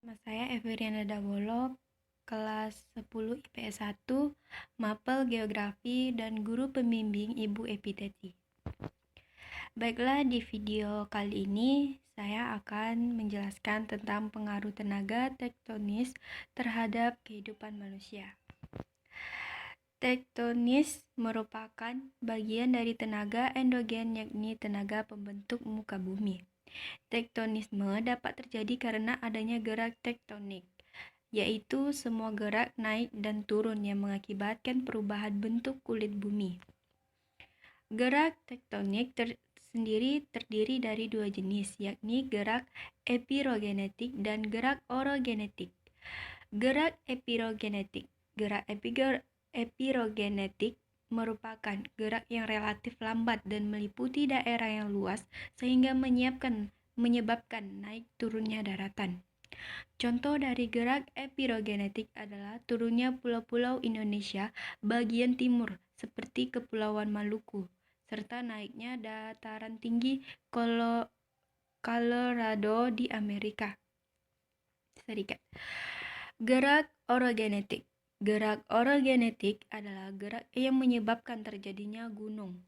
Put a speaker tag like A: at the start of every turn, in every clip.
A: Nama saya Everiana Dawolo, kelas 10 IPS 1, Mapel Geografi, dan guru pembimbing Ibu Epiteti. Baiklah, di video kali ini saya akan menjelaskan tentang pengaruh tenaga tektonis terhadap kehidupan manusia. Tektonis merupakan bagian dari tenaga endogen, yakni tenaga pembentuk muka bumi. Tektonisme dapat terjadi karena adanya gerak tektonik, yaitu semua gerak naik dan turun yang mengakibatkan perubahan bentuk kulit bumi. Gerak tektonik sendiri terdiri dari dua jenis, yakni gerak epirogenetik dan gerak orogenetik. Gerak epirogenetik merupakan gerak yang relatif lambat dan meliputi daerah yang luas sehingga menyebabkan naik turunnya daratan. Contoh dari gerak epirogenetik adalah turunnya pulau-pulau Indonesia bagian timur seperti Kepulauan Maluku, serta naiknya dataran tinggi Colorado di Amerika Serikat. Gerak orogenetik. Gerak orogenetik adalah gerak yang menyebabkan terjadinya gunung,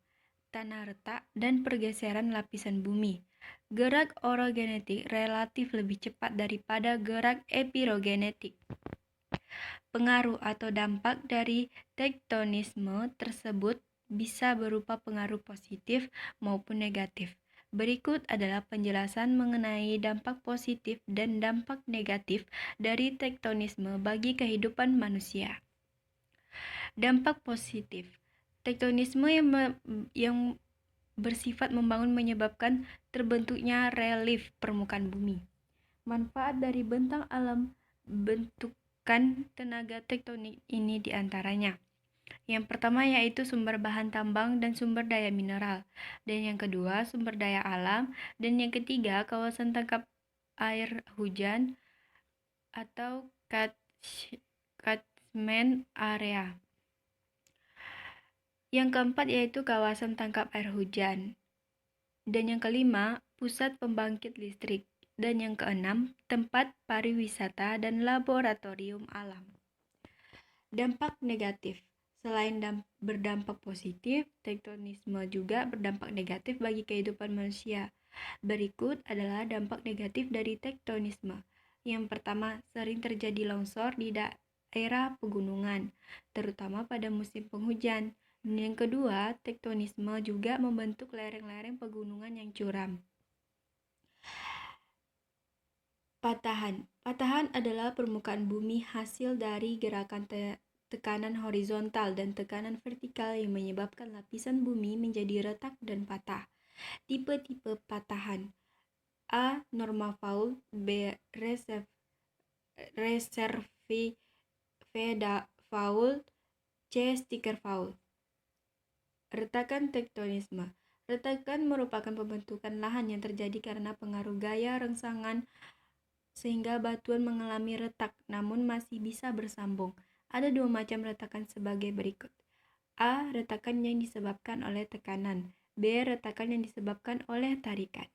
A: tanah retak, dan pergeseran lapisan bumi. Gerak orogenetik relatif lebih cepat daripada gerak epirogenetik. Pengaruh atau dampak dari tektonisme tersebut bisa berupa pengaruh positif maupun negatif. Berikut adalah penjelasan mengenai dampak positif dan dampak negatif dari tektonisme bagi kehidupan manusia. Dampak positif. Tektonisme yang bersifat membangun menyebabkan terbentuknya relief permukaan bumi. Manfaat dari bentang alam bentukan tenaga tektonik ini diantaranya. Yang pertama yaitu sumber bahan tambang dan sumber daya mineral, dan yang kedua sumber daya alam, dan yang ketiga kawasan tangkap air hujan atau catchment area. Yang keempat yaitu kawasan tangkap air hujan, dan yang kelima pusat pembangkit listrik, dan yang keenam tempat pariwisata dan laboratorium alam. Dampak negatif. Selain berdampak positif, tektonisme juga berdampak negatif bagi kehidupan manusia. Berikut adalah dampak negatif dari tektonisme. Yang pertama, sering terjadi longsor di daerah pegunungan, terutama pada musim penghujan. Dan yang kedua, tektonisme juga membentuk lereng-lereng pegunungan yang curam. Patahan. Patahan adalah permukaan bumi hasil dari gerakan tekanan horizontal dan tekanan vertikal yang menyebabkan lapisan bumi menjadi retak dan patah. Tipe-tipe patahan: A. Normal fault, B. Reserve fault, C. Sticker fault. Retakan tektonisme. Retakan merupakan pembentukan lahan yang terjadi karena pengaruh gaya rengsangan sehingga batuan mengalami retak namun masih bisa bersambung. Ada dua macam retakan sebagai berikut. A. Retakan yang disebabkan oleh tekanan. B. Retakan yang disebabkan oleh tarikan.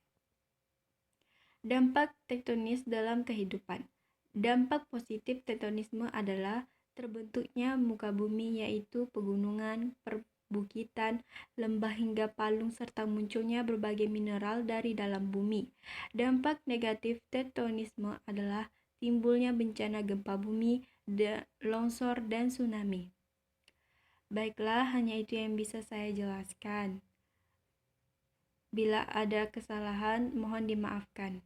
A: Dampak tektonis dalam kehidupan. Dampak positif tektonisme adalah terbentuknya muka bumi, yaitu pegunungan, perbukitan, lembah hingga palung, serta munculnya berbagai mineral dari dalam bumi. Dampak negatif tektonisme adalah timbulnya bencana gempa bumi, longsor, dan tsunami. Baiklah, hanya itu yang bisa saya jelaskan. Bila ada kesalahan, mohon dimaafkan.